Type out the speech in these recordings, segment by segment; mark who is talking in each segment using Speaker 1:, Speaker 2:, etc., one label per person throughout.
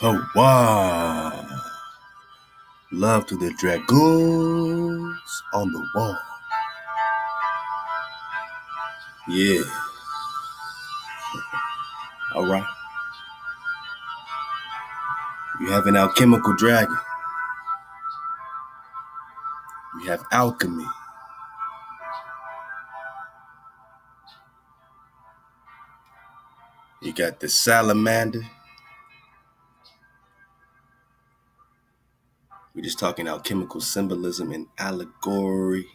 Speaker 1: Oh, wow. Love to the dragoons on the wall. Yeah. All right. You have an alchemical dragon. You have alchemy. You got the salamander. We're just talking alchemical symbolism and allegory.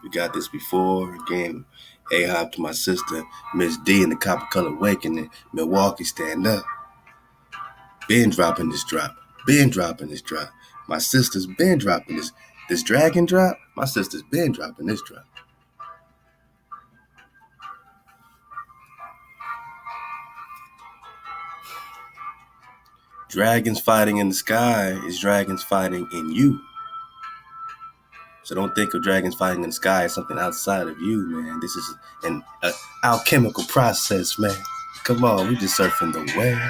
Speaker 1: We got this before. Again, A-hop to my sister, Miss D in the Copper Color Awakening. Milwaukee, stand up. Been dropping this drop. Been dropping this drop. My sister's been dropping this dragon drop. My sister's been dropping this drop. Dragons fighting in the sky is dragons fighting in you. So don't think of dragons fighting in the sky as something outside of you, man. This is an alchemical process, man. Come on, we just surfing the wave.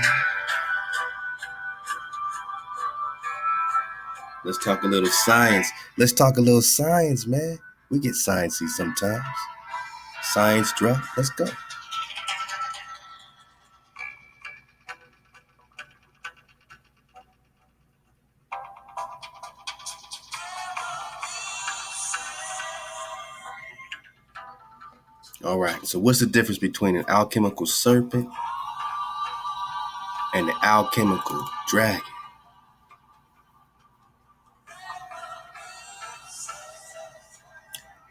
Speaker 1: Let's talk a little science. Let's talk a little science, man. We get sciencey sometimes. Science drop. Let's go. All right. So what's the difference between an alchemical serpent and an alchemical dragon?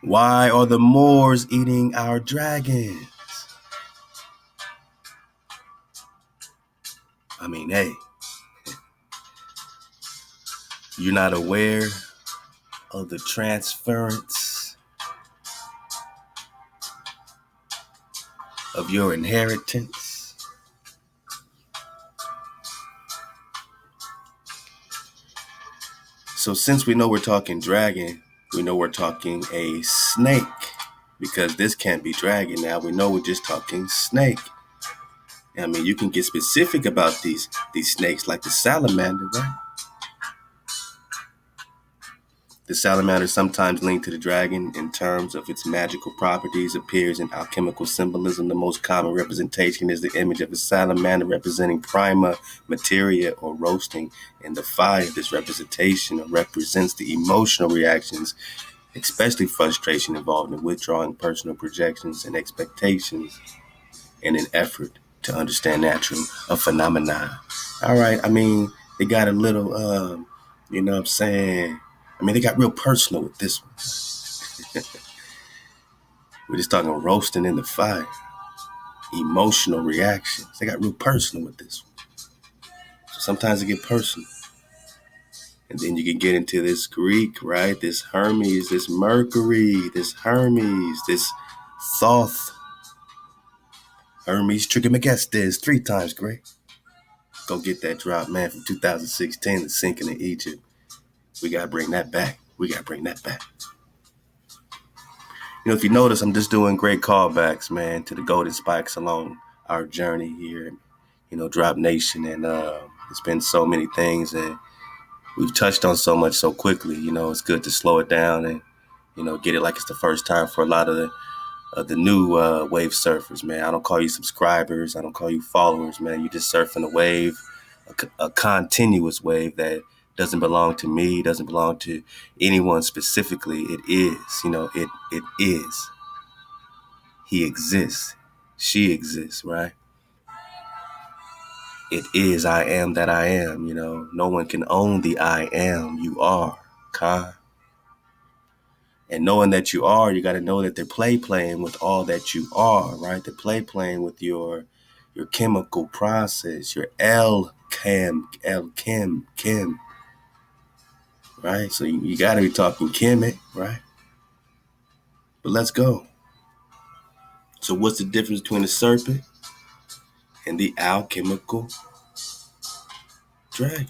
Speaker 1: Why are the Moors eating our dragons? I mean, hey, you're not aware of the transference of your inheritance? So since we know we're talking dragon, we know we're talking a snake, because this can't be dragon now. We know we're just talking snake. I mean, you can get specific about these snakes, like the salamander, right? The salamander, sometimes linked to the dragon in terms of its magical properties, appears in alchemical symbolism. The most common representation is the image of a salamander representing prima materia, or roasting in the fire. This representation represents the emotional reactions, especially frustration, involved in withdrawing personal projections and expectations in an effort to understand natural phenomena. All right, I mean, they got a little, you know what I'm saying? I mean, they got real personal with this one. We're just talking roasting in the fire. Emotional reactions. They got real personal with this one. So sometimes they get personal. And then you can get into this Greek, right? This Hermes, this Mercury, this Hermes, this Thoth. Hermes Trismegistus, 3 times great. Go get that drop, man, from 2016, the sinking in Egypt. We got to bring that back. You know, if you notice, I'm just doing great callbacks, man, to the golden spikes along our journey here, you know, Drop Nation. And it's been so many things, and we've touched on so much so quickly. You know, it's good to slow it down and, you know, get it like it's the first time for a lot of the new wave surfers, man. I don't call you subscribers. I don't call you followers, man. You're just surfing a wave, a continuous wave that doesn't belong to me, doesn't belong to anyone specifically. It is, you know, it is. He exists. She exists, right? It is I am that I am, you know. No one can own the I am. You are, Khan. And knowing that you are, you got to know that they're playing with all that you are, right? They're playing with your chemical process, your chem, right? So you got to be talking chemic, right? But let's go. So what's the difference between the serpent and the alchemical dragon?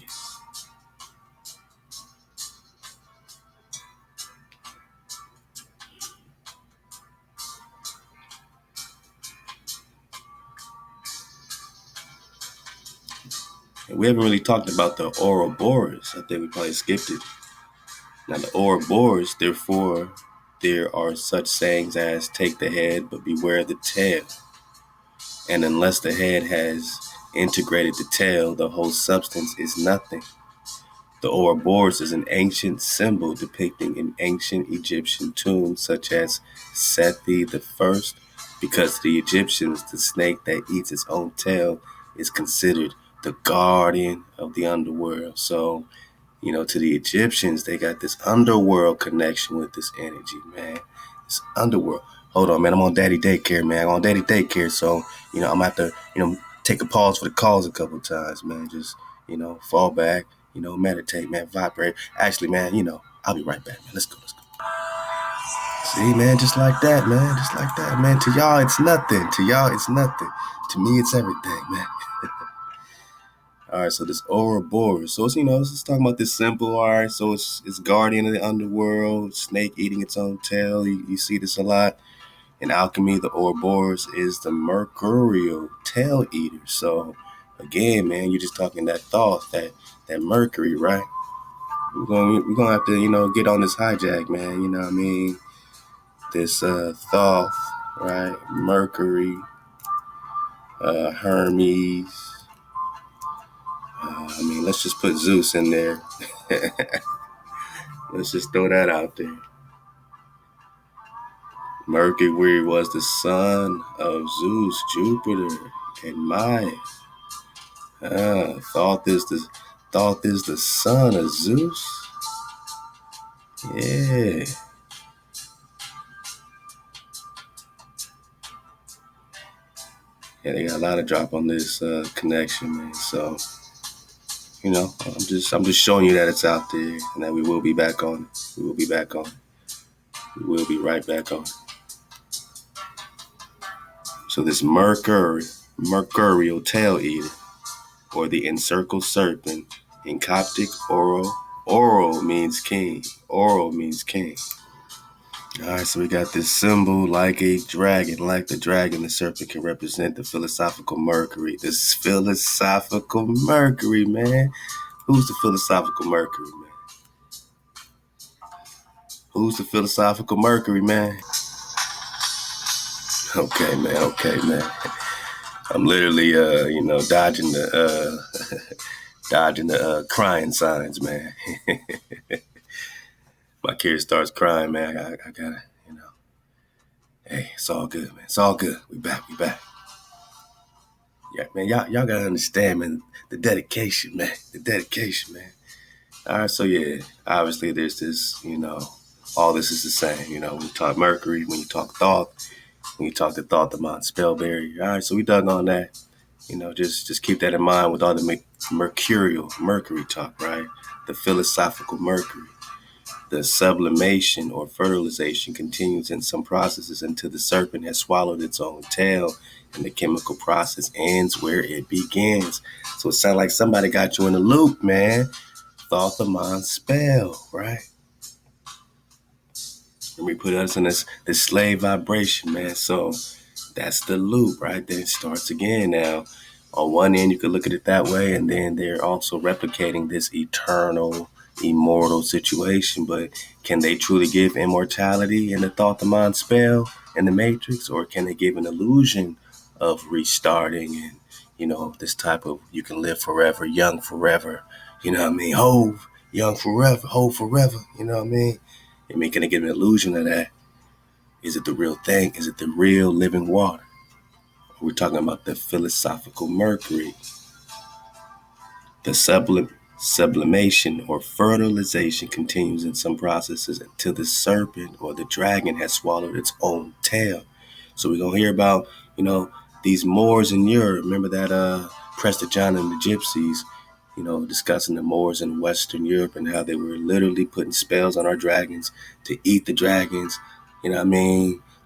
Speaker 1: And we haven't really talked about the Ouroboros. I think we probably skipped it. Now, the Ouroboros, therefore, there are such sayings as take the head, but beware the tail. And unless the head has integrated the tail, the whole substance is nothing. The Ouroboros is an ancient symbol depicting an ancient Egyptian tomb such as Sethi the First. Because to the Egyptians, the snake that eats its own tail is considered the guardian of the underworld. So, to the Egyptians, they got this underworld connection with this energy, man. This underworld. Hold on, man. I'm on daddy daycare, man. I'm on daddy daycare. So, I'm going to have to, take a pause for the calls a couple times, man. Just, fall back, meditate, man. Vibrate. Actually, man, I'll be right back, man. Let's go. See, man, just like that, man. Just like that, man. To y'all, it's nothing. To y'all, it's nothing. To me, it's everything, man. All right, so this Ouroboros. So it's, it's talking about this symbol. All right, so it's guardian of the underworld, snake eating its own tail. You see this a lot in alchemy. The Ouroboros is the mercurial tail eater. So again, man, you're just talking that thought, that mercury, right? We're gonna have to, get on this hijack, man. You know what I mean? This thought, right? Mercury, Hermes. Let's just put Zeus in there. Let's just throw that out there. Mercury was the son of Zeus, Jupiter, and Maya. Thought is the son of Zeus. Yeah. Yeah, they got a lot of drop on this connection, man. So, I'm just showing you that it's out there, and that we will be back on it. We will be back on it. We will be right back on it. So this mercurial tail eater, or the encircled serpent, in Coptic, Oro means king. Oro means king. All right, so we got this symbol like a dragon. Like the dragon, the serpent can represent the philosophical Mercury. This philosophical Mercury, man. Who's the philosophical Mercury, man? Who's the philosophical Mercury, man? Okay, man. I'm literally, dodging the crying signs, man. My kid starts crying, man. I gotta, hey, it's all good, man. It's all good. We back. Yeah, man, y'all gotta understand, man, the dedication, man. All right, so yeah, obviously there's this, all this is the same, when you talk Mercury, when you talk thought, when you talk the thought, the mind, spell barrier. All right, so we dug on that. Just keep that in mind with all the Mercury talk, right? The philosophical Mercury. The sublimation or fertilization continues in some processes until the serpent has swallowed its own tail, and the chemical process ends where it begins. So it sounds like somebody got you in a loop, man. Thought, the mind, spell, right? And we put us in this slave vibration, man. So that's the loop, right? Then it starts again now. On one end, you could look at it that way, and then they're also replicating this eternal, immortal situation. But can they truly give immortality in the thought, the mind, spell, and the matrix? Or can they give an illusion of restarting and, this type of you can live forever, young forever, you know what I mean? Hove, young forever, hove forever, you know what I mean? Can they give an illusion of that? Is it the real thing? Is it the real living water? We're talking about the philosophical Mercury. The sublimation or fertilization continues in some processes until the serpent or the dragon has swallowed its own tail. So we're going to hear about, these Moors in Europe. Remember that Prester John and the Gypsies, discussing the Moors in Western Europe and how they were literally putting spells on our dragons to eat the dragons,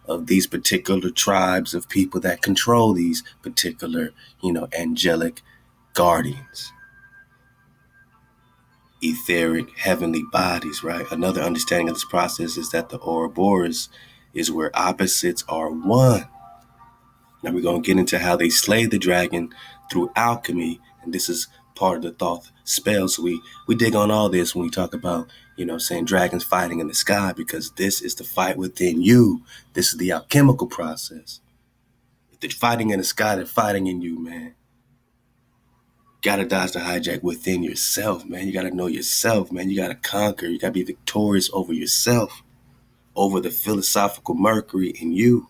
Speaker 1: of these particular tribes of people that control these particular, angelic guardians. Etheric heavenly bodies, right? Another understanding of this process is that the Ouroboros is where opposites are one. Now we're going to get into how they slay the dragon through alchemy, and this is part of the thought spell. So we dig on all this when we talk about, saying dragons fighting in the sky, because this is the fight within you. This is the alchemical process. If they're fighting in the sky, they're fighting in you, man. Gotta dodge the hijack within yourself, man. You gotta know yourself, man. You gotta conquer. You gotta be victorious over yourself, over the philosophical mercury in you.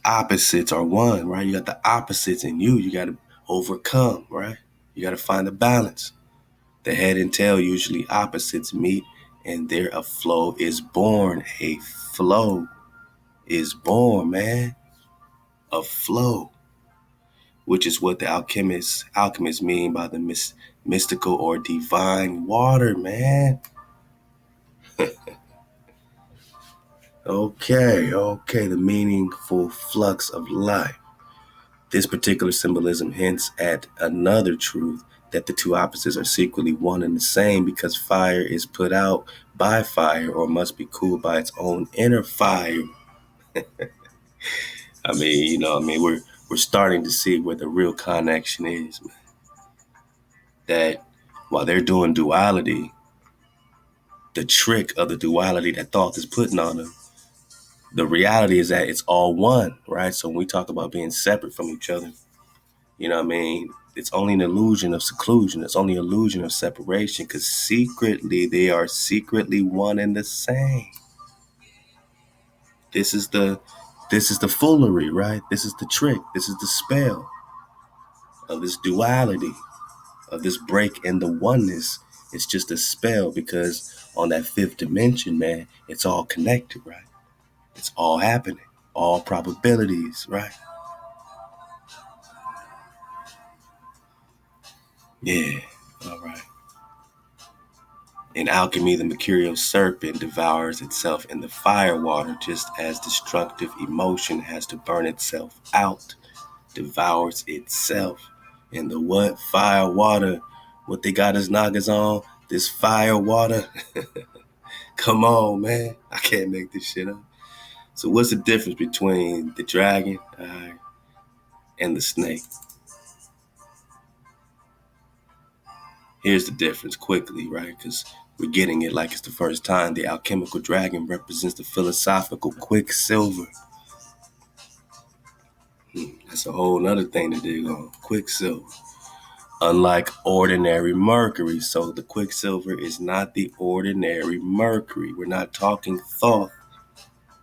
Speaker 1: Opposites are one, right? You got the opposites in you. You gotta overcome, right? You gotta find the balance. The head and tail usually opposites meet, and there a flow is born. A flow is born, man. A flow, which is what the alchemists mean by the mystical or divine water, man. Okay, the meaningful flux of life. This particular symbolism hints at another truth, that the two opposites are secretly one and the same, because fire is put out by fire, or must be cooled by its own inner fire. We're starting to see where the real connection is, man. That while they're doing duality, the trick of the duality that thought is putting on them, the reality is that it's all one, right? So when we talk about being separate from each other, it's only an illusion of seclusion. It's only an illusion of separation, because secretly they are secretly one and the same. This is the foolery, right? This is the trick. This is the spell of this duality, of this break in the oneness. It's just a spell, because on that fifth dimension, man, it's all connected, right? It's all happening, all probabilities, right? Yeah, all right. In alchemy, the mercurial serpent devours itself in the fire water, just as destructive emotion has to burn itself out, devours itself in the what? Fire water. What they got us knockers on? This fire water. Come on, man. I can't make this shit up. So what's the difference between the dragon and the snake? Here's the difference quickly, right? Because we're getting it like it's the first time. The alchemical dragon represents the philosophical quicksilver. That's a whole other thing to dig on. Quicksilver. Unlike ordinary mercury. So the quicksilver is not the ordinary mercury. We're not talking thought.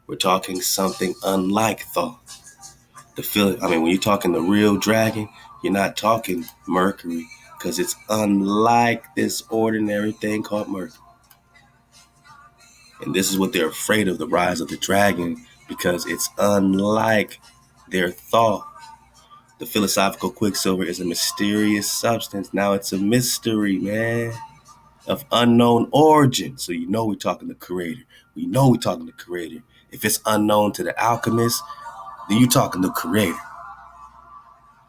Speaker 1: We're talking something unlike thought. When you're talking the real dragon, you're not talking mercury, because it's unlike this ordinary thing called mercury. And this is what they're afraid of, the rise of the dragon, because it's unlike their thought. The philosophical quicksilver is a mysterious substance. Now it's a mystery, man, of unknown origin. So we're talking the creator. We know we're talking the creator. If it's unknown to the alchemist, then you're talking the creator.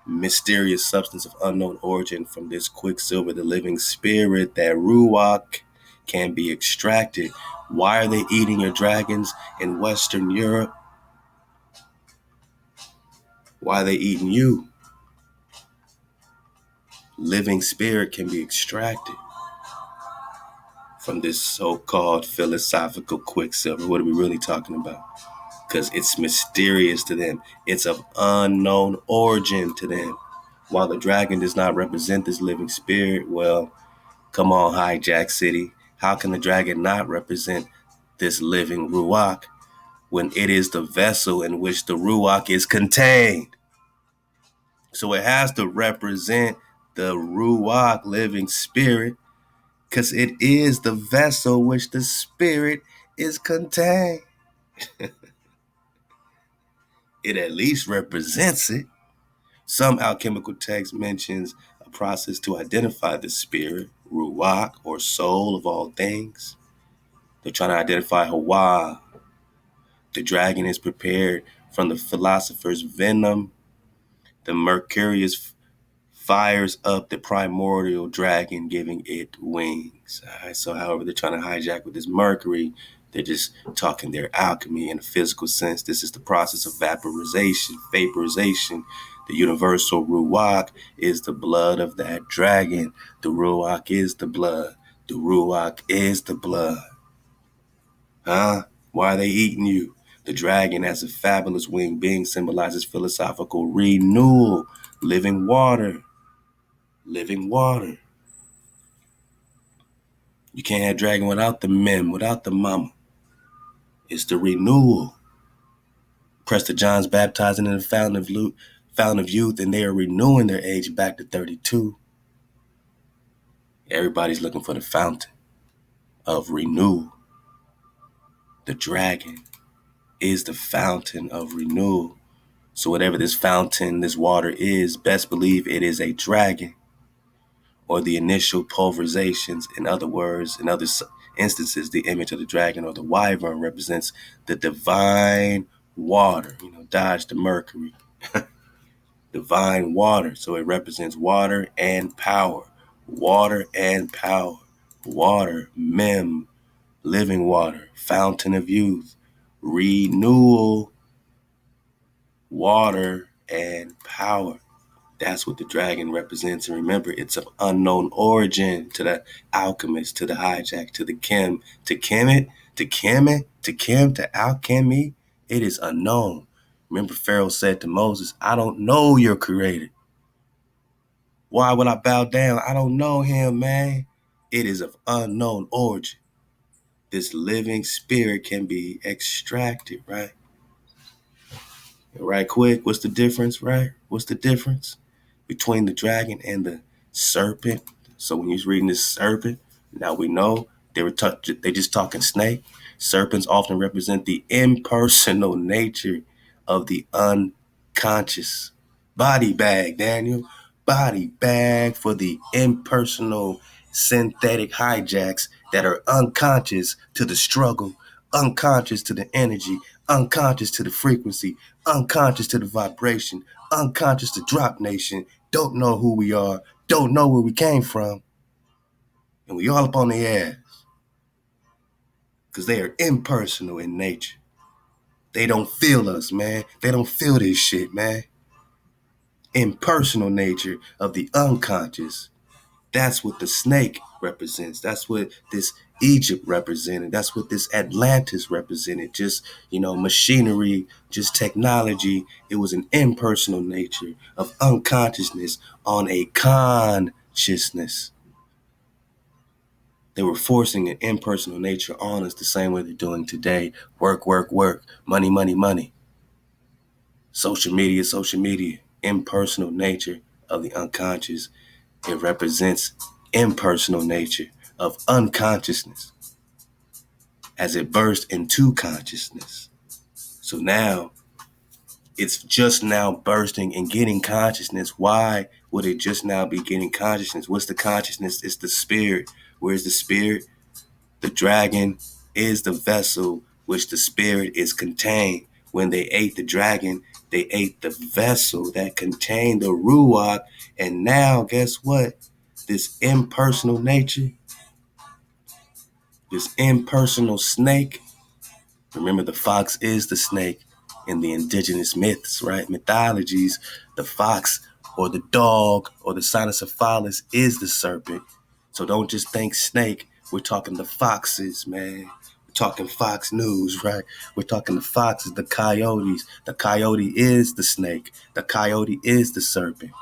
Speaker 1: Mysterious substance of unknown origin. From this quicksilver, the living spirit, that Ruach, can be extracted. Why are they eating your dragons in Western Europe? Why are they eating you? Living spirit can be extracted from this so-called philosophical quicksilver. What are we really talking about? Because it's mysterious to them. It's of unknown origin to them. While the dragon does not represent this living spirit, well, come on, Hijack City. How can the dragon not represent this living Ruach when it is the vessel in which the Ruach is contained? So it has to represent the Ruach, living spirit, because it is the vessel which the spirit is contained. It at least represents it. Some alchemical text mentions a process to identify the spirit, Ruach, or soul of all things. They're trying to identify Ahchwa. The dragon is prepared from the philosopher's venom. The mercurius fires up the primordial dragon, giving it wings. All right, so however they're trying to hijack with this mercury, they're just talking their alchemy in a physical sense. This is the process of vaporization. The universal Ruach is the blood of that dragon. The Ruach is the blood. The Ruach is the blood. Huh? Why are they eating you? The dragon, as a fabulous winged being, symbolizes philosophical renewal, living water. Living water. You can't have dragon without the mem, without the mama. It's the renewal. Prester John's baptizing in the fountain of youth, and they are renewing their age back to 32. Everybody's looking for the fountain of renewal. The dragon is the fountain of renewal. So whatever this fountain, this water is, best believe it is a dragon, or the initial pulverizations. In other words, in other instances, the image of the dragon or the wyvern represents the divine water. Dodge the mercury. Divine water. So it represents water and power. Water and power. Water, mem, living water, fountain of youth, renewal, water, and power. That's what the dragon represents. And remember, it's of unknown origin to the alchemist, to the hijack, to the chem, to chemet, to chemet, to chem, to alchemy. It is unknown. Remember, Pharaoh said to Moses, I don't know your creator. Why would I bow down? I don't know him, man. It is of unknown origin. This living spirit can be extracted, right? Right quick, what's the difference, right? What's the difference between the dragon and the serpent? So when you're reading this serpent, now we know they just talking snake. Serpents often represent the impersonal nature of the unconscious. Body bag, Daniel. Body bag for the impersonal synthetic hijacks that are unconscious to the struggle, unconscious to the energy, unconscious to the frequency, unconscious to the vibration, unconscious to drop nation, don't know who we are, don't know where we came from, and we all up on their ass because they are impersonal in nature. They don't feel us, man. They don't feel this shit, man. Impersonal nature of the unconscious. That's what the snake represents. That's what this Egypt represented. That's what this Atlantis represented. Just, machinery, just technology. It was an impersonal nature of unconsciousness on a consciousness. They were forcing an impersonal nature on us the same way they're doing today. Work, work, work. Money, money, money. Social media, impersonal nature of the unconscious. It represents impersonal nature of unconsciousness as it bursts into consciousness. So now it's just now bursting and getting consciousness. Why would it just now be getting consciousness? What's the consciousness? It's the spirit. Where's the spirit? The dragon is the vessel which the spirit is contained. When they ate the dragon, they ate the vessel that contained the Ruach. And now, guess what? This impersonal nature, this impersonal snake. Remember, the fox is the snake in the indigenous myths, right? Mythologies, the fox or the dog or the cynocephalus is the serpent. So don't just think snake. We're talking the foxes, man. We're talking Fox News, right? We're talking the foxes, the coyotes. The coyote is the snake. The coyote is the serpent.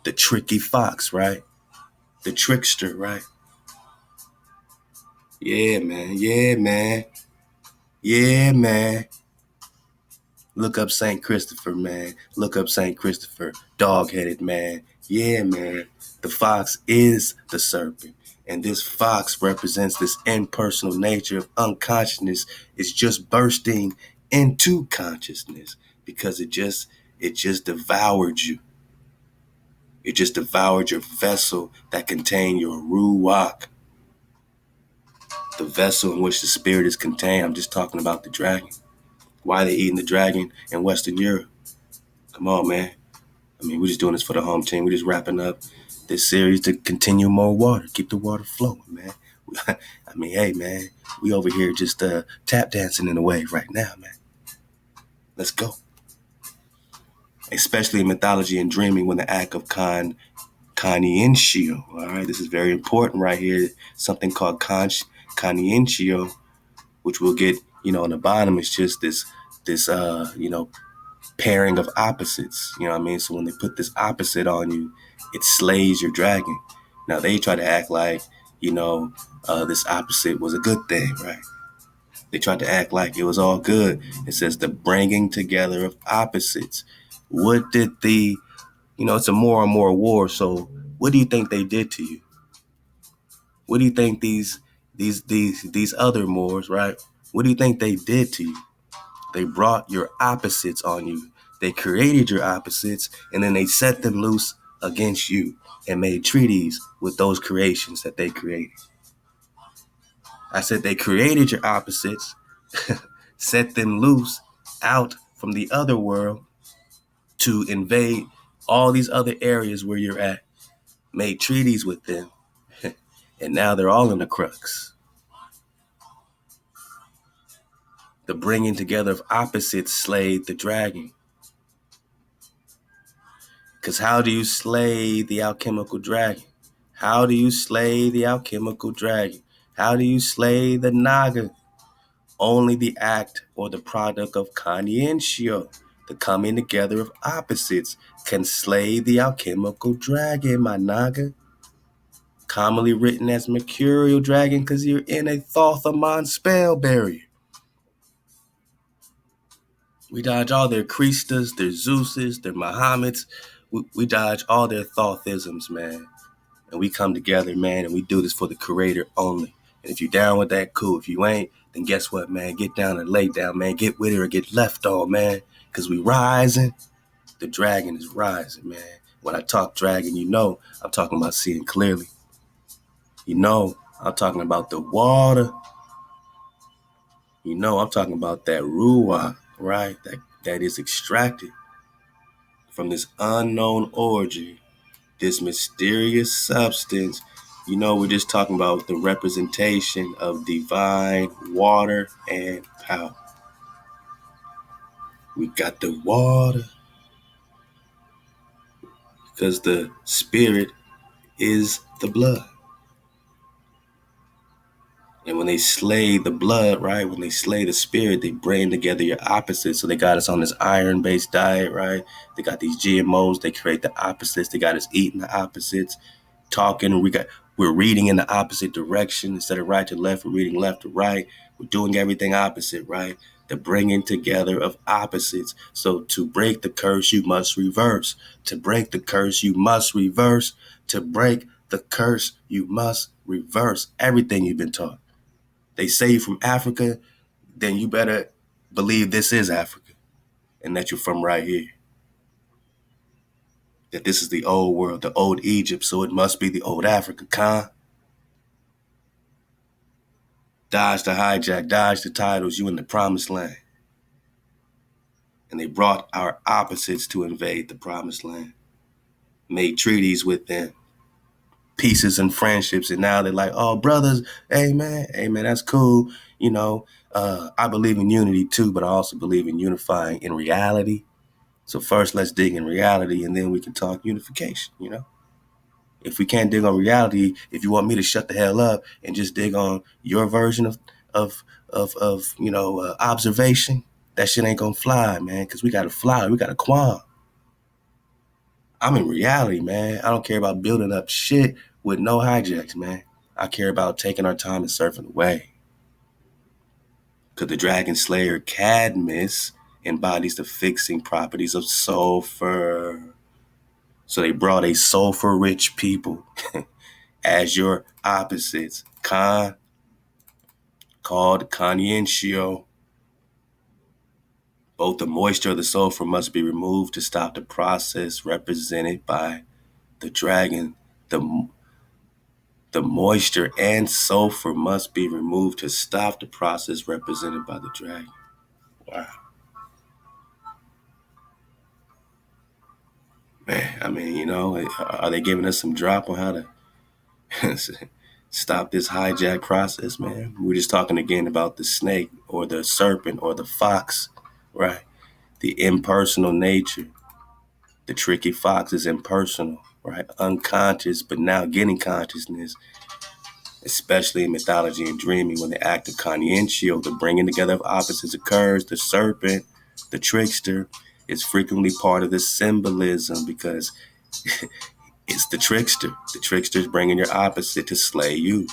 Speaker 1: The tricky fox, right? The trickster, right? Yeah, man. Yeah, man. Yeah, man. Look up St. Christopher, man. Look up St. Christopher. Dog-headed, man. Yeah, man. The fox is the serpent. And this fox represents this impersonal nature of unconsciousness. It's just bursting into consciousness because it just devoured you. It just devoured your vessel that contained your Ruach. The vessel in which the spirit is contained. I'm just talking about the dragon. Why are they eating the dragon in Western Europe? Come on, man. We're just doing this for the home team. We're just wrapping up this series to continue more water. Keep the water flowing, man. Hey, man. We over here just tap dancing in a way right now, man. Let's go. especially in mythology and dreaming when the act of Kanienshio. All right, this is very important right here. Something called Kanienshio, which we'll get, on the bottom. Is just this pairing of opposites. You know what I mean? So when they put this opposite on you, it slays your dragon. Now they try to act like, this opposite was a good thing, right? They tried to act like it was all good. It says the bringing together of opposites. What did it's a more and more war. So what do you think they did to you? What do you think these other Moors, right? What do you think they did to you? They brought your opposites on you. They created your opposites, and then they set them loose against you and made treaties with those creations that they created. I said they created your opposites, set them loose out from the other world to invade all these other areas where you're at, made treaties with them, and now they're all in the crux. The bringing together of opposites slayed the dragon. Because how do you slay the alchemical dragon? How do you slay the alchemical dragon? How do you slay the Naga? Only the act or the product of Kanienshio, the coming together of opposites, can slay the alchemical dragon, my Naga. Commonly written as mercurial dragon because you're in a Thothamon spell barrier. We dodge all their Christas, their Zeuses, their Muhammads. We dodge all their Thothisms, man. And we come together, man, and we do this for the creator only. And if you're down with that, cool. If you ain't, then guess what, man? Get down and lay down, man. Get with it or get left on, man. Because we rising. The dragon is rising, man. When I talk dragon, I'm talking about seeing clearly. I'm talking about the water. I'm talking about that Ruach, right? That is extracted from this unknown origin, this mysterious substance. We're just talking about the representation of divine water and power. We got the water because the spirit is the blood. And when they slay the blood, right, when they slay the spirit, they bring together your opposites. So they got us on this iron-based diet, right? They got these GMOs. They create the opposites. They got us eating the opposites, talking. We're reading in the opposite direction. Instead of right to left, we're reading left to right. We're doing everything opposite, right? The bringing together of opposites. So to break the curse, you must reverse. To break the curse, you must reverse. To break the curse, you must reverse everything you've been taught. They say you're from Africa, then you better believe this is Africa and that you're from right here. That this is the old world, the old Egypt, so it must be the old Africa, Khan. Dodge the hijack, dodge the titles, you in the promised land. And they brought our opposites to invade the promised land. Made treaties with them. Pieces and friendships, and now they're like, oh, brothers, hey man, that's cool. I believe in unity too, but I also believe in unifying in reality. So first, let's dig in reality, and then we can talk unification. If we can't dig on reality, if you want me to shut the hell up and just dig on your version of observation, that shit ain't gonna fly, man. Because we gotta fly, we gotta quam. I'm in reality, man. I don't care about building up shit with no hijacks, man. I care about taking our time and surfing away. Because the Dragon Slayer Cadmus embodies the fixing properties of sulfur. So they brought a sulfur-rich people as your opposites. Called Kanienshio. Both the moisture of the sulfur must be removed to stop the process represented by the dragon. The moisture and sulfur must be removed to stop the process represented by the dragon. Wow. Man, I mean, are they giving us some drop on how to stop this hijack process, man? We're just talking again about the snake or the serpent or the fox, right? The impersonal nature. The tricky fox is impersonal, right? Unconscious, but now getting consciousness, especially in mythology and dreaming, when the act of conscientio, the bringing together of opposites, occurs. The serpent, the trickster, is frequently part of the symbolism because it's the trickster. The trickster is bringing your opposite to slay you.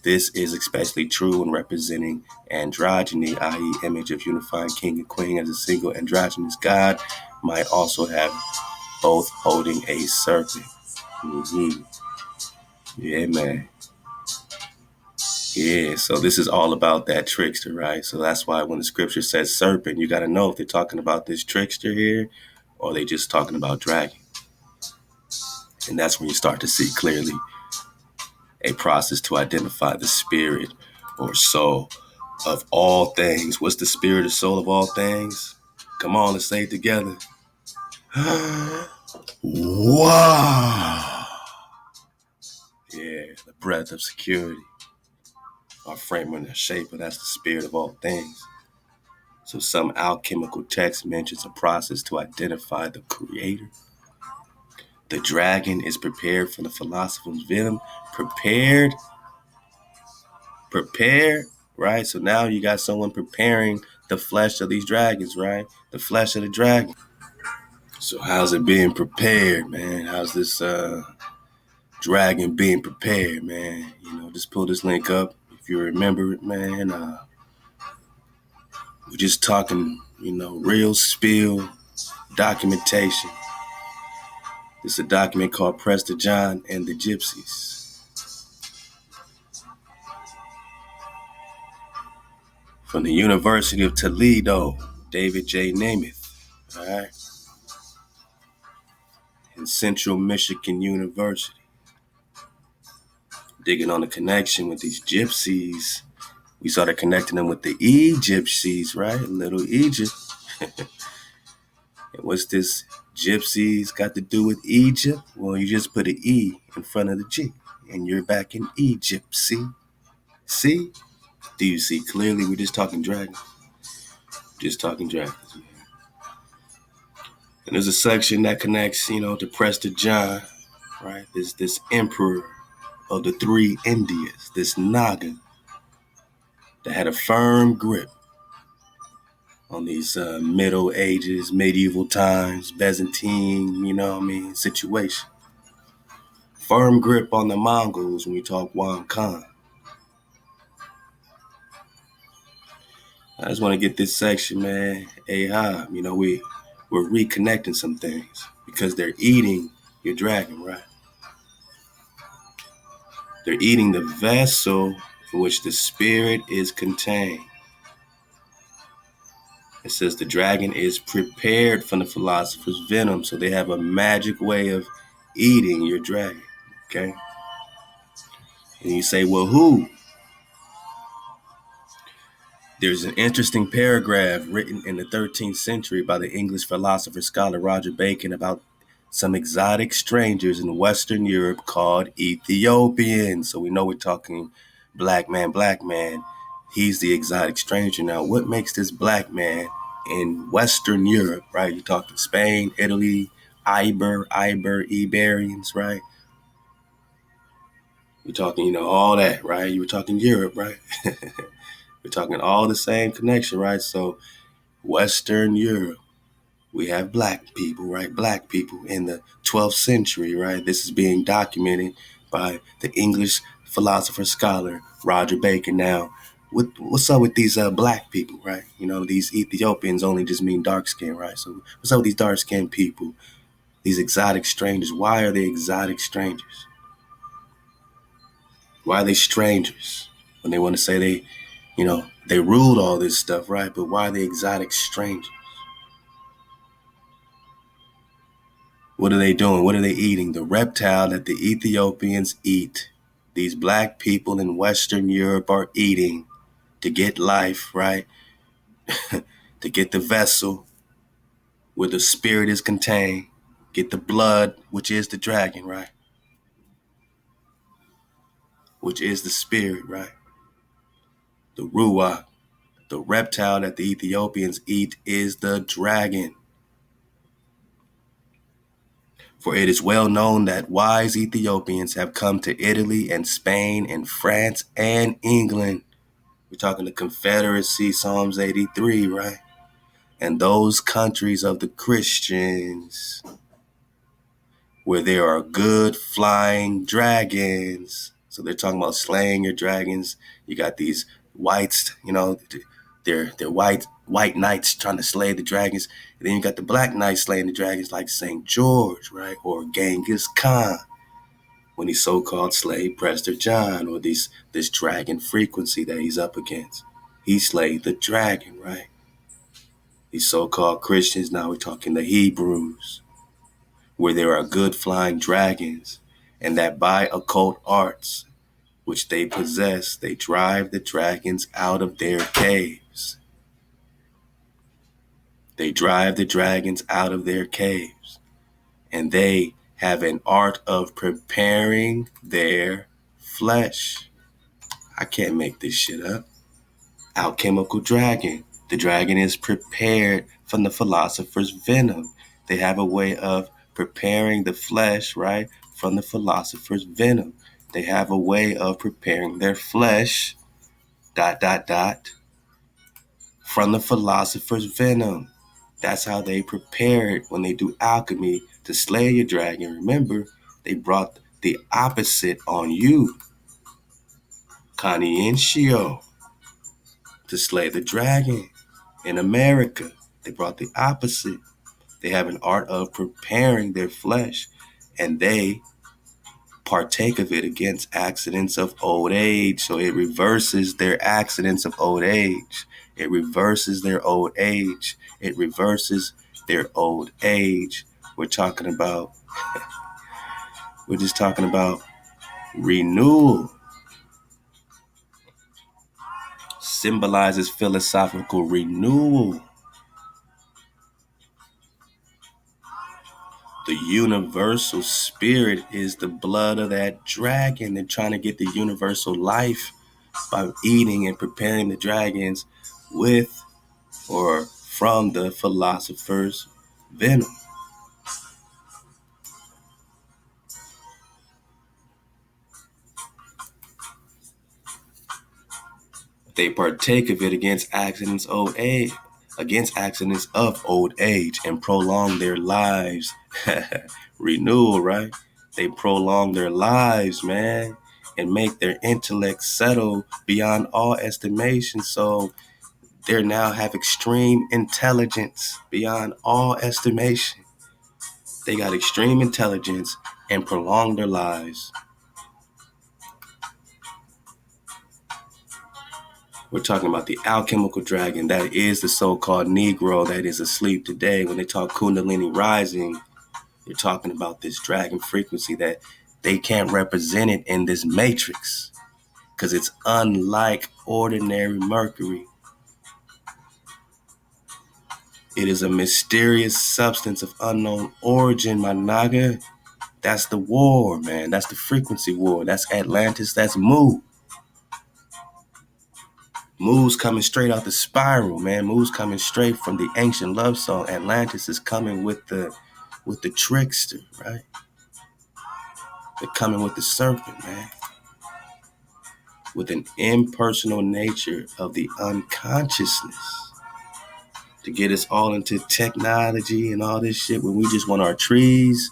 Speaker 1: This is especially true when representing androgyny, i.e. image of unifying king and queen as a single androgynous god, might also have both holding a serpent. Mm-hmm. Yeah, man. Yeah, so this is all about that trickster, right? So that's why when the scripture says serpent, you got to know if they're talking about this trickster here or they just talking about dragon. And that's when you start to see clearly a process to identify the spirit or soul of all things. What's the spirit or soul of all things? Come on, let's say it together. Wow. Yeah, the breath of security. Our frame and our shape, but that's the spirit of all things. So some alchemical text mentions a process to identify the creator. The dragon is prepared from the philosopher's venom. Prepared, right? So now you got someone preparing the flesh of these dragons, right? The flesh of the dragon. So how's it being prepared, man? How's this dragon being prepared, man? Just pull this link up. If you remember it, man, we're just talking, real spill documentation. This is a document called Prester John and the Gypsies from the University of Toledo, David J. Namath, all right, and Central Michigan University. Digging on the connection with these gypsies, we started connecting them with the Egyptians, right? Little Egypt. And what's this gypsies got to do with Egypt? Well, you just put an E in front of the G, and you're back in Egypt. See? See? Do you see clearly? We're just talking dragons. Just talking dragons, man. And there's a section that connects, to Prester John, right? This emperor of the three Indias, this Naga, that had a firm grip on these Middle Ages, medieval times, Byzantine, situation. Firm grip on the Mongols when we talk Wang Khan. I just want to get this section, man. Ahchwa, we're reconnecting some things because they're eating your dragon, right? They're eating the vessel in which the spirit is contained. It says the dragon is prepared from the philosopher's venom, so they have a magic way of eating your dragon, okay? And you say, well, who? There's an interesting paragraph written in the 13th century by the English philosopher scholar Roger Bacon about some exotic strangers in Western Europe called Ethiopians. So we know we're talking black man. He's the exotic stranger. Now, what makes this black man in Western Europe, right? You're talking Spain, Italy, Iberians, right? You're talking, all that, right? You were talking Europe, right? We're talking all the same connection, right? So Western Europe, we have black people, right? Black people in the 12th century, right? This is being documented by the English philosopher scholar Roger Bacon. Now, what's up with these black people, right? These Ethiopians only just mean dark skin, right? So what's up with these dark skinned people, these exotic strangers? Why are they exotic strangers? Why are they strangers? When they want to say they ruled all this stuff, right? But why are they exotic strangers? What are they doing? What are they eating? The reptile that the Ethiopians eat. These black people in Western Europe are eating to get life, right? To get the vessel where the spirit is contained. Get the blood, which is the dragon, right? Which is the spirit, right? The Ruach, the reptile that the Ethiopians eat is the dragon. For it is well known that wise Ethiopians have come to Italy and Spain and France and England. We're talking the Confederacy, Psalms 83, right? And those countries of the Christians where there are good flying dragons. So they're talking about slaying your dragons. You got these whites, they're white knights trying to slay the dragons. And then you got the black knights slaying the dragons like St. George, right? Or Genghis Khan when he so-called slayed Prester John, or this dragon frequency that he's up against. He slayed the dragon, right? These so-called Christians, now we're talking the Hebrews, where there are good flying dragons, and that by occult arts which they possess, they drive the dragons out of their caves. They drive the dragons out of their caves, and they have an art of preparing their flesh. I can't make this shit up. Alchemical dragon. The dragon is prepared from the philosopher's venom. They have a way of preparing the flesh, right, from the philosopher's venom. They have a way of preparing their flesh, ... from the philosopher's venom. That's how they prepare it when they do alchemy to slay your dragon. Remember, they brought the opposite on you, Kanienshio, to slay the dragon. In America, they brought the opposite. They have an art of preparing their flesh, and they partake of it against accidents of old age. So it reverses their accidents of old age. It reverses their old age. It reverses their old age. We're just talking about renewal. Symbolizes philosophical renewal. The universal spirit is the blood of that dragon. They're trying to get the universal life by eating and preparing the dragons with or from the philosopher's venom. They partake of it against accidents of old age, and prolong their lives. Renewal, right? They prolong their lives, man, and make their intellect settle beyond all estimation. So they now have extreme intelligence beyond all estimation. They got extreme intelligence and prolong their lives. We're talking about the alchemical dragon. That is the so-called Negro that is asleep today. When they talk Kundalini rising, they're talking about this dragon frequency that they can't represent it in this matrix because it's unlike ordinary mercury. It is a mysterious substance of unknown origin, my naga. That's the war, man. That's the frequency war. That's Atlantis. That's Mu. Mu's coming straight out the spiral, man. Mu's coming straight from the ancient love song. Atlantis is coming with the trickster, right? They're coming with the serpent, man. With an impersonal nature of the unconsciousness. To get us all into technology and all this shit when we just want our trees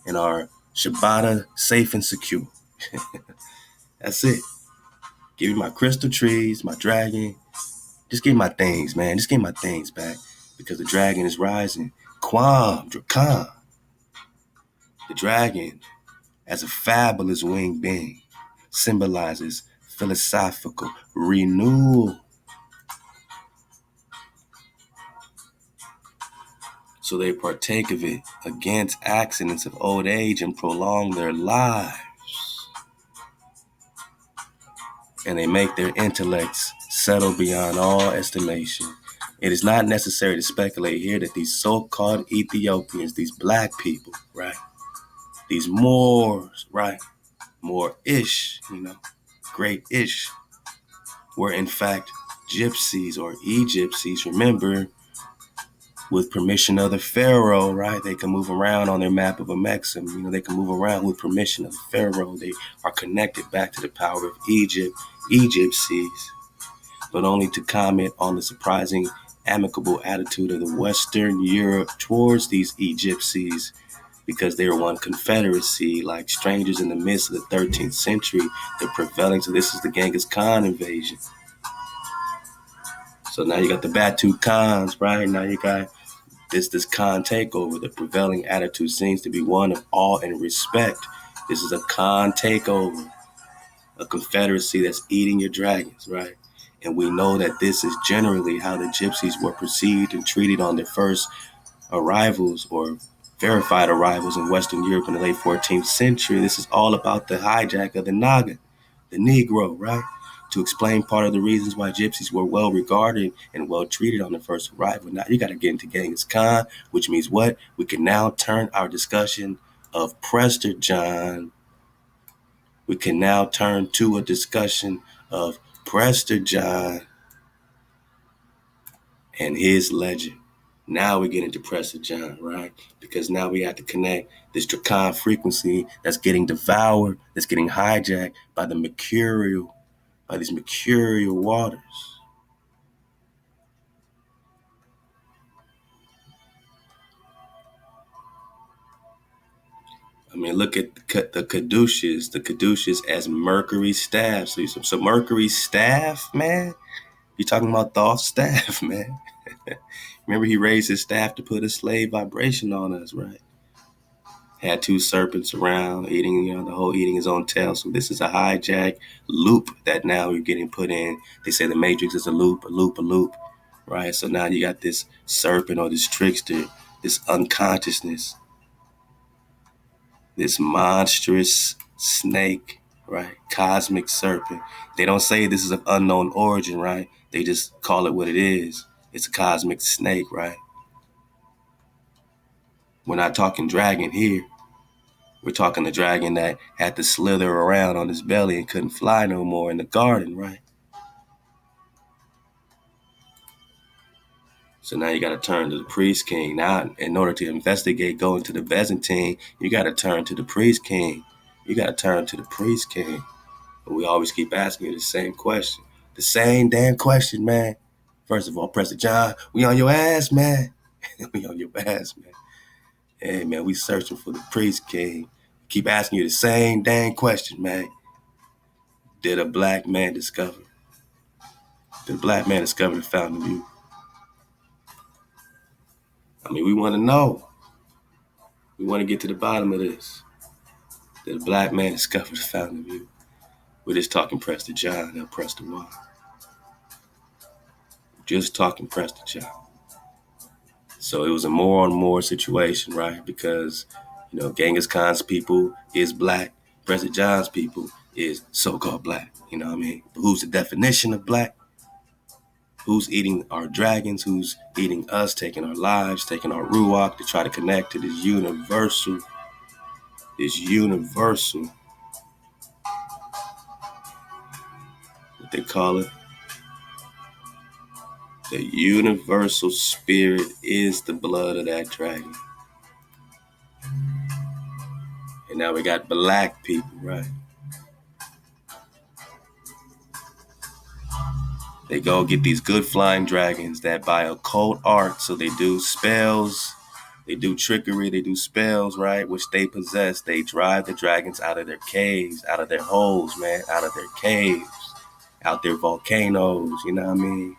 Speaker 1: and our Shabbat safe and secure. That's it. Give me my crystal trees, my dragon. Just give me my things, man. Just give me my things back. Because the dragon is rising. Quam, Drakan. The dragon, as a fabulous winged being, symbolizes philosophical renewal. So they partake of it against accidents of old age and prolong their lives. And they make their intellects settle beyond all estimation. It is not necessary to speculate here that these so-called Ethiopians, these black people, right? These Moors, right? Moorish, great-ish, were in fact gypsies or Egyptsies. Remember, with permission of the Pharaoh, right? They can move around on their map of Amexem. You know, they can move around with permission of the Pharaoh. They are connected back to the power of Egyptians, but only to comment on the surprising amicable attitude of the Western Europe towards these Egyptians, because they were one confederacy, like strangers in the midst of the 13th century. They're prevailing. So this is the Genghis Khan invasion. So now you got the Batu Khans, right? Now you got this Khan takeover. The prevailing attitude seems to be one of awe and respect. This is a Khan takeover, a confederacy that's eating your dragons, right? And we know that this is generally how the gypsies were perceived and treated on their first arrivals or verified arrivals in Western Europe in the late 14th century. This is all about the hijack of the Naga, the Negro, right? To explain part of the reasons why gypsies were well regarded and well treated on the first arrival. Now you got to get into Genghis Khan, which means what? We can now turn our discussion of Prester John. We can now turn to a discussion of Prester John and his legend. Now we get into Prester John, right? Because now we have to connect this Dracan frequency that's getting devoured, that's getting hijacked by the by these mercurial waters. I mean, look at the Caduceus as Mercury staff. So Mercury staff, man, you're talking about Thoth's staff, man. Remember, he raised his staff to put a slave vibration on us, right? Had two serpents around eating, the whole eating his own tail. So this is a hijack loop that now you're getting put in. They say the Matrix is a loop, right? So now you got this serpent or this trickster, this unconsciousness, this monstrous snake, right? Cosmic serpent. They don't say this is of unknown origin, right? They just call it what it is. It's a cosmic snake, right? We're not talking dragon here. We're talking the dragon that had to slither around on his belly and couldn't fly no more in the garden, right? So now you got to turn to the priest king. Now, in order to investigate going to the Byzantine, you got to turn to the priest king. You got to turn to the priest king. But we always keep asking you the same question. The same damn question, man. First of all, Prester John, we on your ass, man. We on your ass, man. Hey, man, we searching for the priest king. Keep asking you the same damn question, man. Did a black man discover? Did a black man discover the fountain of youth? I mean, we want to know. We want to get to the bottom of this. Did a black man discover the fountain of youth? We're just talking Prester John, not Prester Juan. Just talking Prester John. So it was a more on more situation, right? Because, Genghis Khan's people is black. Prester John's people is so-called black. You know what I mean? But who's the definition of black? Who's eating our dragons? Who's eating us, taking our lives, taking our Ruach to try to connect to this universal, what they call it? The universal spirit is the blood of that dragon. And now we got black people, right? They go get these good flying dragons that by occult art, so they do spells, they do trickery, they do spells, right? Which they possess. They drive the dragons out of their caves, out of their holes, man, out of their caves, out their volcanoes, you know what I mean?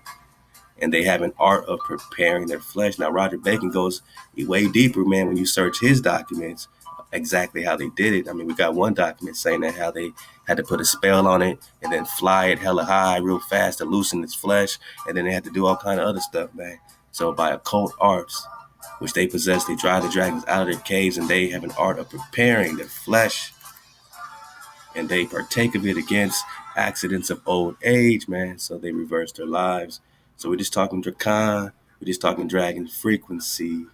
Speaker 1: And they have an art of preparing their flesh. Now, Roger Bacon goes way deeper, man, when you search his documents, exactly how they did it. I mean, we got one document saying that how they had to put a spell on it and then fly it hella high real fast to loosen its flesh. And then they had to do all kind of other stuff, man. So by occult arts, which they possess, they drive the dragons out of their caves, and they have an art of preparing their flesh. And they partake of it against accidents of old age, man. So they reverse their lives. So we're just talking Dracan. We're just talking dragon frequency.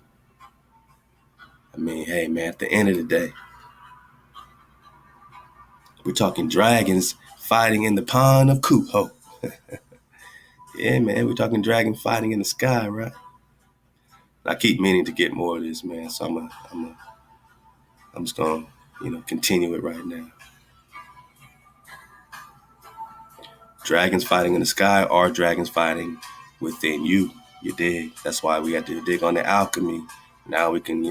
Speaker 1: I mean, hey, man, at the end of the day, we're talking dragons fighting in the pond of Cuzco. Yeah, man, we're talking dragon fighting in the sky, right? I keep meaning to get more of this, man. So I'm just gonna, continue it right now. Dragons fighting in the sky are dragons fighting within you. You dig? That's why we had to dig on the alchemy. Now we can,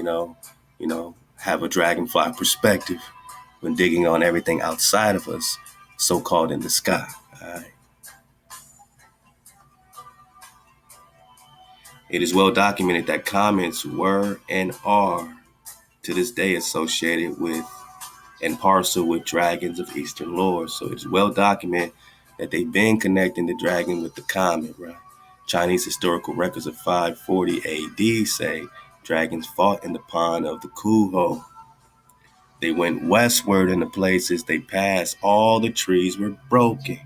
Speaker 1: have a dragonfly perspective when digging on everything outside of us, so-called in the sky. All right. It is well documented that comets were and are to this day associated with and parcel with dragons of Eastern lore. So it's well documented that they've been connecting the dragon with the comet, right? Chinese historical records of 540 AD say dragons fought in the pond of the Cuzco. They went westward in the places they passed, all the trees were broken.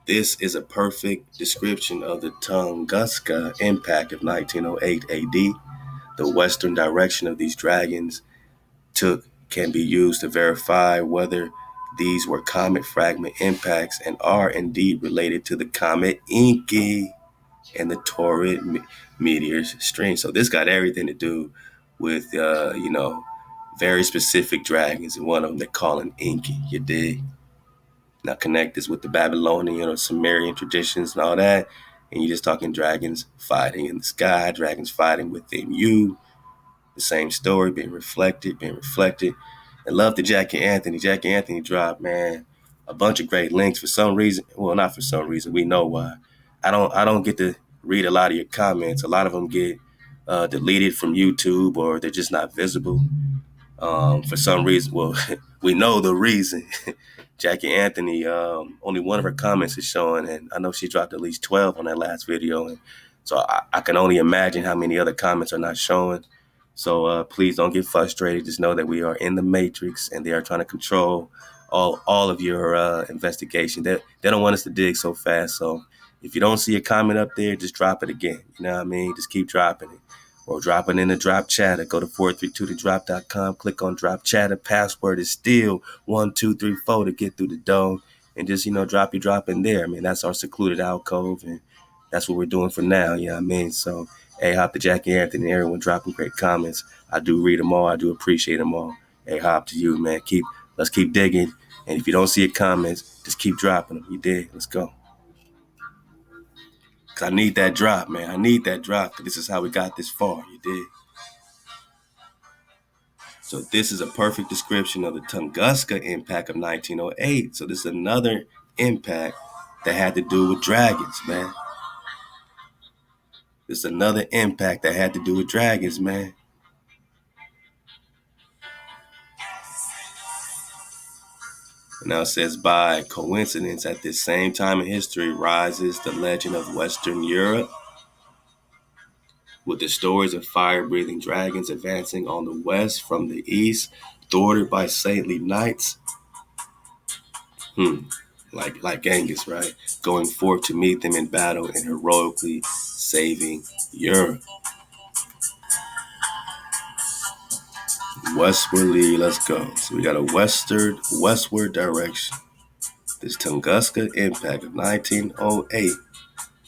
Speaker 1: This is a perfect description of the Tunguska impact of 1908 AD. The western direction of these dragons took can be used to verify whether these were comet fragment impacts and are indeed related to the comet Enki and the torrid meteors stream. So this got everything to do with, very specific dragons, and one of them they call an Enki. You dig? Now connect this with the Babylonian or Sumerian traditions and all that, and you're just talking dragons fighting in the sky, dragons fighting within you. The same story being reflected. And love to Jackie Anthony. Jackie Anthony dropped, man, a bunch of great links for some reason. Well, not for some reason. We know why. I don't get to read a lot of your comments. A lot of them get deleted from YouTube, or they're just not visible. For some reason, well, we know the reason. Jackie Anthony, only one of her comments is showing, and I know she dropped at least 12 on that last video. And so I can only imagine how many other comments are not showing. So please don't get frustrated. Just know that we are in the matrix, and they are trying to control all of your investigation. They don't want us to dig so fast. So if you don't see a comment up there, just drop it again. You know what I mean? Just keep dropping it. Or drop it in the drop chatter. Go to 432thedrop.com. Click on drop chatter. Password is still 1234 to get through the door. And just, drop your drop in there. I mean, that's our secluded alcove. And that's what we're doing for now. You know what I mean? So, hey, hop to Jackie Anthony and everyone dropping great comments. I do read them all. I do appreciate them all. Hey, hop to you, man. Let's keep digging. And if you don't see your comments, just keep dropping them. You dig? Let's go. Because I need that drop, man. I need that drop, because this is how we got this far. You dig? So this is a perfect description of the Tunguska impact of 1908. So this is another impact that had to do with dragons, man. This is another impact that had to do with dragons, man. Now it says, by coincidence, at this same time in history rises the legend of Western Europe, with the stories of fire-breathing dragons advancing on the west from the east, thwarted by saintly knights. Like Angus, right? Going forth to meet them in battle and heroically saving Europe. Westwardly, let's go. So we got a westward direction. This Tunguska impact of 1908.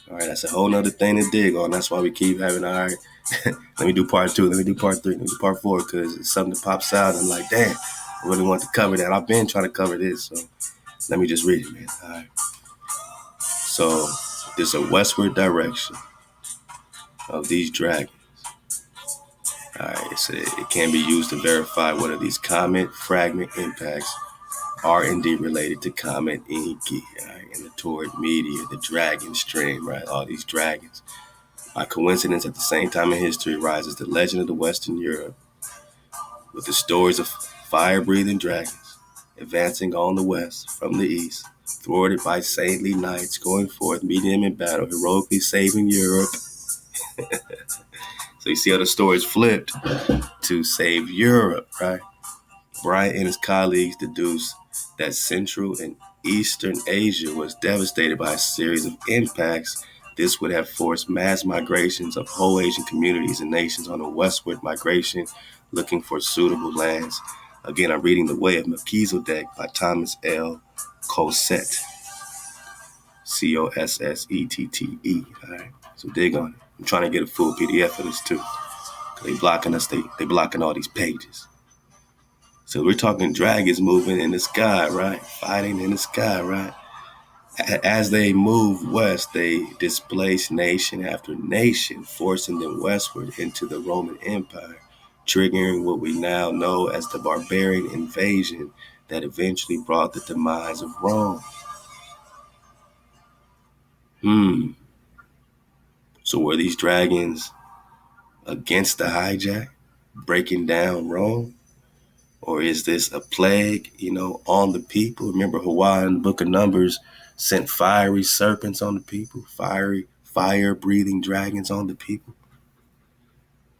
Speaker 1: All right, that's a whole nother thing to dig on. That's why we keep having, all right, let me do part 2, let me do part 3, let me do part 4, because it's something that pops out. And I'm like, damn, I really want to cover that. I've been trying to cover this, so let me just read it, man. All right. So there's a westward direction of these dragons. All right, so it can be used to verify whether these comet fragment impacts are indeed related to comet Enki, right, and the torrid meteor, the dragon stream, right? All these dragons. By coincidence, at the same time in history rises the legend of the Western Europe, with the stories of fire-breathing dragons advancing on the west from the east, thwarted by saintly knights going forth, meeting them in battle, heroically saving Europe. So you see how the story's flipped to save Europe, right? Bryant and his colleagues deduced that Central and Eastern Asia was devastated by a series of impacts. This would have forced mass migrations of whole Asian communities and nations on a westward migration, looking for suitable lands. Again, I'm reading The Way of Melchizedek by Thomas L. Cossette. Cossette. All right, so dig on it. I'm trying to get a full PDF of this too. They blocking us. They blocking all these pages. So we're talking dragons moving in the sky, right? Fighting in the sky, right? As they move west, they displace nation after nation, forcing them westward into the Roman Empire, triggering what we now know as the barbarian invasion that eventually brought the demise of Rome. So were these dragons against the hijack, breaking down Rome? Or is this a plague, on the people? Remember Hawaii in the Book of Numbers sent fiery serpents on the people, fire-breathing dragons on the people.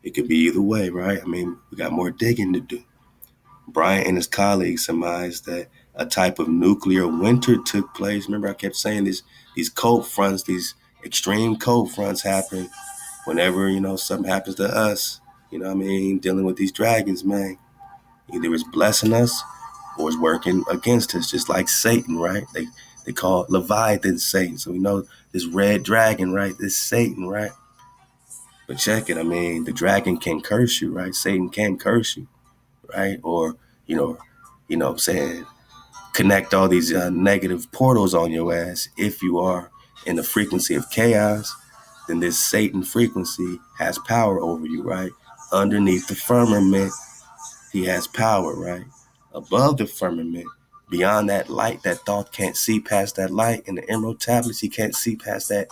Speaker 1: It could be either way, right? I mean, we got more digging to do. Bryant and his colleagues surmised that a type of nuclear winter took place. Remember, I kept saying these cold fronts, these extreme cold fronts happen whenever, something happens to us. Dealing with these dragons, man. Either it's blessing us or it's working against us, just like Satan, right? They call it Leviathan Satan. So we know this red dragon, right? This Satan, right? But check it, the dragon can curse you, right? Satan can curse you, right? Or, saying connect all these negative portals on your ass. If you are in the frequency of chaos, then this Satan frequency has power over you, right? Underneath the firmament, he has power, right? Above the firmament, beyond that light, that thought can't see past that light. In the emerald tablets, he can't see past that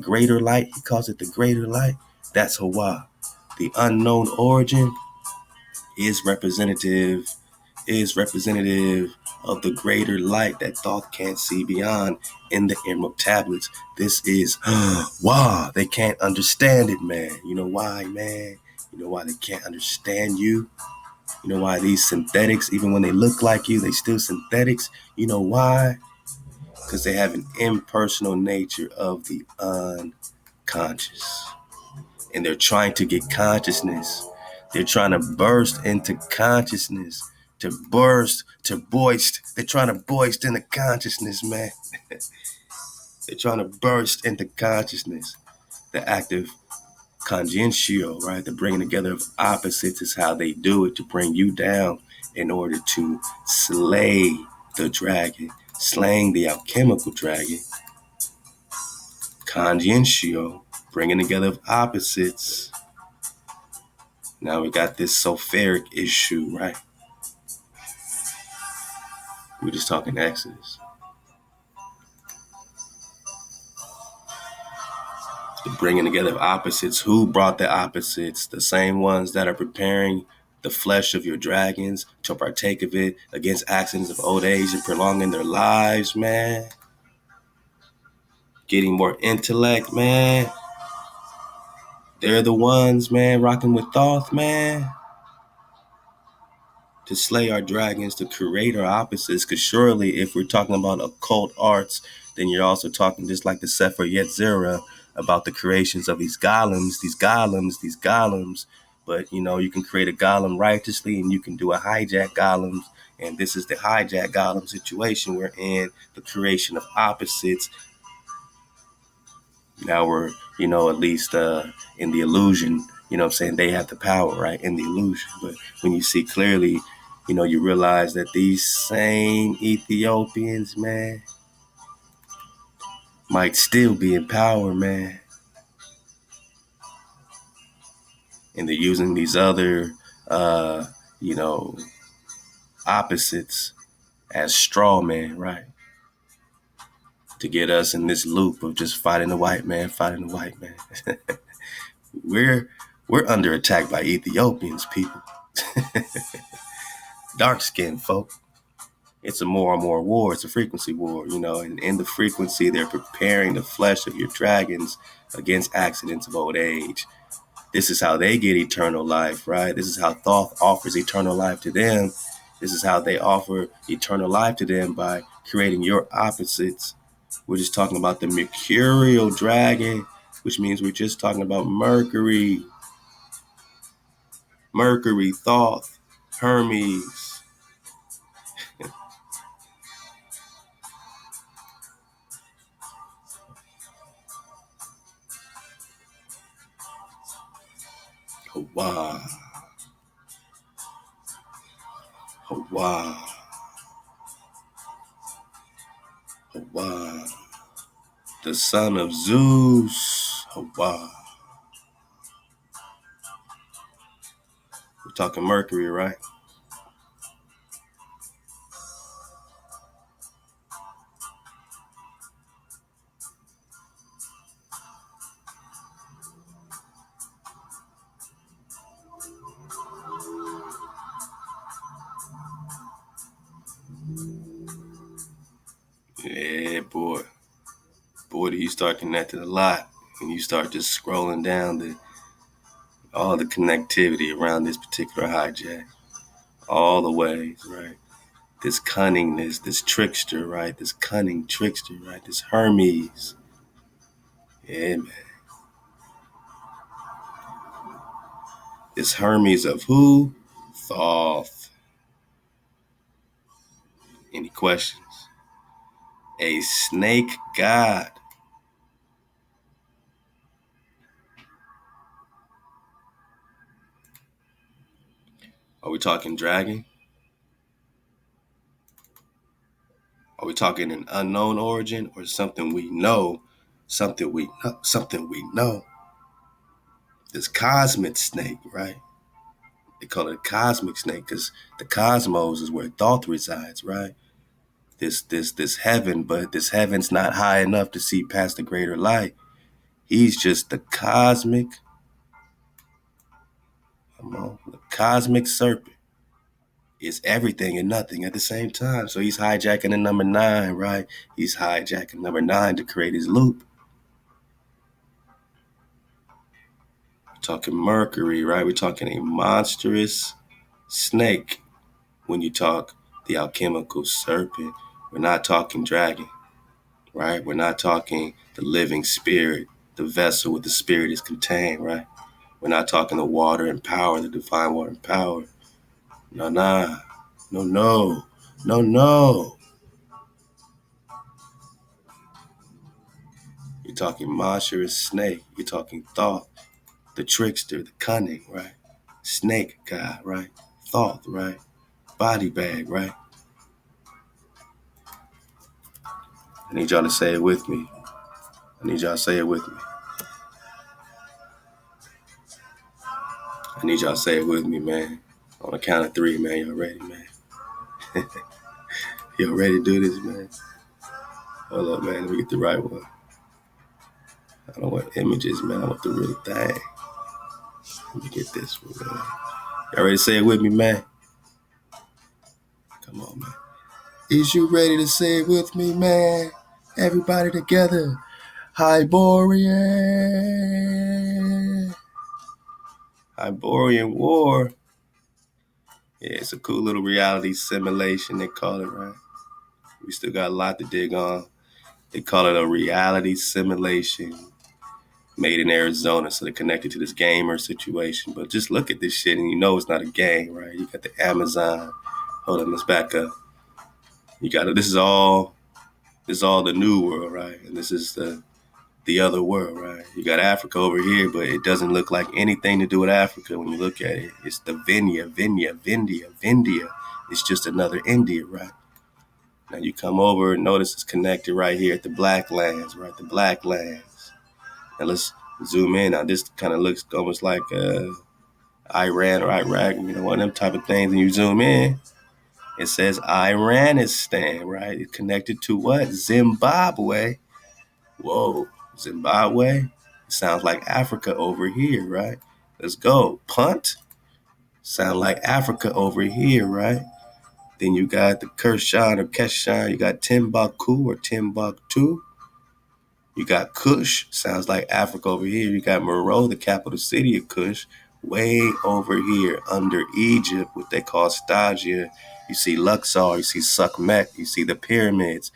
Speaker 1: greater light. He calls it the greater light. That's Hawa. The unknown origin is representative of the greater light that thought can't see beyond in the emerald tablets. This is wow, they can't understand it, man. You know why, man? You know why they can't understand you? You know why these synthetics, even when they look like you, they still synthetics? You know why? Because they have an impersonal nature of the unconscious. And they're trying to get consciousness. They're trying to burst into consciousness. They're trying to burst into consciousness, man. They're trying to burst into consciousness. The active conjuncio, right? The bringing together of opposites is how they do it, to bring you down in order to slay the dragon, slaying the alchemical dragon. Conjuncio, bringing together of opposites. Now we got this sulfuric issue, right? We're just talking Exodus. The bringing together of opposites. Who brought the opposites? The same ones that are preparing the flesh of your dragons to partake of it against accidents of old age and prolonging their lives, man. Getting more intellect, man. They're the ones, man, rocking with Thoth, man. To slay our dragons, to create our opposites. Because surely if we're talking about occult arts, then you're also talking just like the Sefer Yetzirah about the creations of these golems. But, you can create a golem righteously and you can do a hijack golem. And this is the hijack golem situation. We're in the creation of opposites. Now we're, at least in the illusion, they have the power, right, in the illusion. But when you see clearly, you realize that these same Ethiopians, man, might still be in power, man. And they're using these other, opposites as straw men, right? To get us in this loop of just fighting the white man. We're under attack by Ethiopians, people. Dark-skinned folk. It's a more and more war. It's a frequency war, and in the frequency, they're preparing the flesh of your dragons against accidents of old age. This is how they get eternal life, right? This is how Thoth offers eternal life to them. This is how they offer eternal life to them, by creating your opposites. We're just talking about the mercurial dragon, which means we're just talking about Mercury, Thoth, Hermes. Wow. Wow. The son of Zeus. Wow. We're talking Mercury, right? Yeah, boy. Boy, do you start connecting a lot. And you start just scrolling down all the connectivity around this particular hijack. All the ways, right? This cunningness, this trickster, right? This cunning trickster, right? This Hermes. Yeah, man. This Hermes of who? Thoth. Any questions? A snake god. Are we talking dragon? Are we talking an unknown origin or something we know? Something we know. Something we know. This cosmic snake, right? They call it a cosmic snake because the cosmos is where Thoth resides, right? This heaven, but this heaven's not high enough to see past the greater light. He's just the cosmic, the cosmic serpent. Is everything and nothing at the same time. So he's hijacking the number 9, right? He's hijacking number 9 to create his loop. We're talking Mercury, right? We're talking a monstrous snake when you talk the alchemical serpent. We're not talking dragon, right? We're not talking the living spirit, the vessel where the spirit is contained, right? We're not talking the water and power, the divine water and power. No, nah. No, no. No, no. You're talking monstrous snake. You're talking Thoth, the trickster, the cunning, right? Snake guy, right? Thoth, right? Body bag, right? I need y'all to say it with me. I need y'all to say it with me. I need y'all to say it with me, man. On the count of 3, man. Y'all ready, man? Y'all ready to do this, man? Hold up, man. Let me get the right one. I don't want images, man. I want the real thing. Let me get this one, man. Y'all ready to say it with me, man? Come on, man. Is you ready to say it with me, man? Everybody together. Hyborian. Hyborian War. Yeah, it's a cool little reality simulation, they call it, right? We still got a lot to dig on. They call it a reality simulation made in Arizona, so they're connected to this gamer situation. But just look at this shit and you know it's not a game, right? You got the Amazon. Hold on, let's back up. You got it. This is all the new world, right? And this is the other world, right? You got Africa over here, but it doesn't look like anything to do with Africa when you look at it. It's the Vindia. It's just another India, right? Now you come over and notice it's connected right here at the Black Lands, right? The Black Lands. Now let's zoom in. Now this kind of looks almost like Iran or Iraq, one of them type of things. And you zoom in, it says Iranistan, right? It's connected to what? Zimbabwe. Whoa, Zimbabwe? It sounds like Africa over here, right? Let's go. Punt? Sound like Africa over here, right? Then you got the Kershaw or Keshan. You got Timbuktu or Timbuktu. You got Kush. Sounds like Africa over here. You got Meroe, the capital city of Kush, way over here under Egypt, what they call Stagia. You see Luxor. You see Sukhmet. You see the pyramids.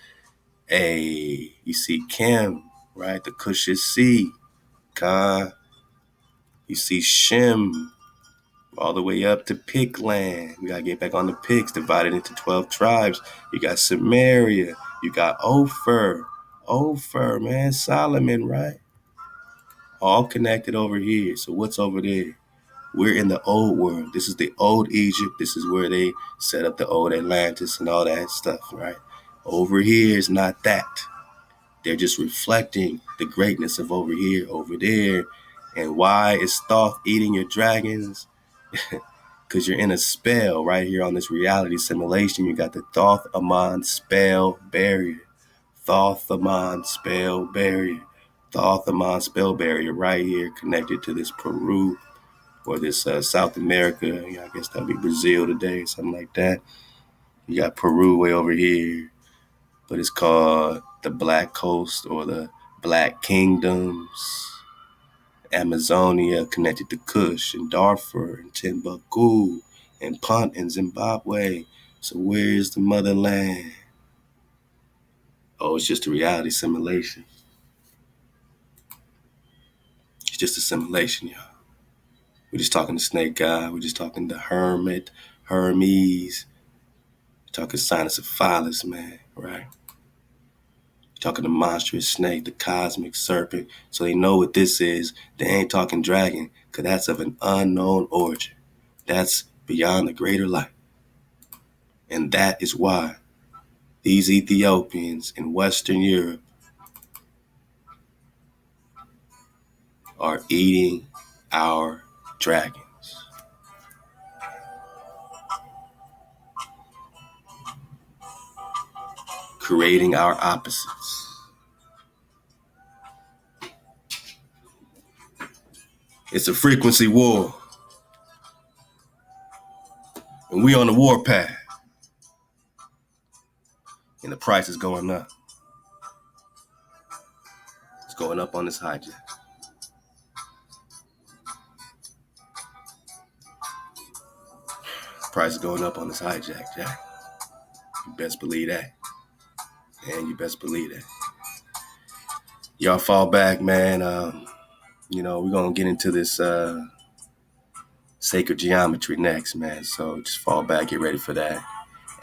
Speaker 1: You see Kim, right? The Kushite Sea. Ka. You see Shem, all the way up to Pictland. We got to get back on the Picts, divided into 12 tribes. You got Samaria. You got Ophir, man, Solomon, right? All connected over here. So what's over there? We're in the old world. This is the old Egypt. This is where they set up the old Atlantis and all that stuff, right? Over here is not that. They're just reflecting the greatness of over here, over there. And why is Thoth eating your dragons? Because you're in a spell right here on this reality simulation. You got the Thoth Amon spell barrier. Thoth Amon spell barrier. Thoth Amon spell barrier right here connected to this Peru or this South America. I guess that'll be Brazil today, something like that. You got Peru way over here, but it's called the Black Coast or the Black Kingdoms. Amazonia connected to Kush and Darfur and Timbuktu and Punt and Zimbabwe. So where's the motherland? Oh, it's just a reality simulation. It's just a simulation, y'all. We're just talking to Snake God. We're just talking to Hermes. We're talking Sinus of Phyllis, man, right? We're talking the monstrous snake, the cosmic serpent. So they know what this is. They ain't talking dragon, because that's of an unknown origin. That's beyond the greater light. And that is why these Ethiopians in Western Europe are eating our dragons. Creating our opposites. It's a frequency war. And we on the war path. And the price is going up. It's going up on this hijack. Price is going up on this hijack, Jack. You best believe that. And you best believe that. Y'all fall back, man. We're going to get into this sacred geometry next, man. So just fall back, get ready for that.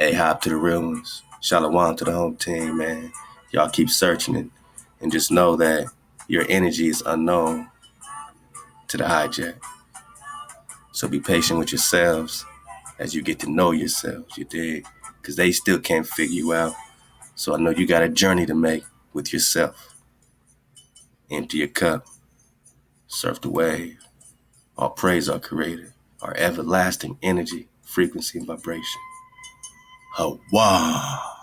Speaker 1: A-hop to the real ones. Shalom to the home team, man. Y'all keep searching it. And just know that your energy is unknown to the hijack. So be patient with yourselves as you get to know yourselves, you dig? Because they still can't figure you out. So I know you got a journey to make with yourself. Empty your cup. Surf the wave. All praise our Creator, our everlasting energy, frequency, and vibration. Ahchwa.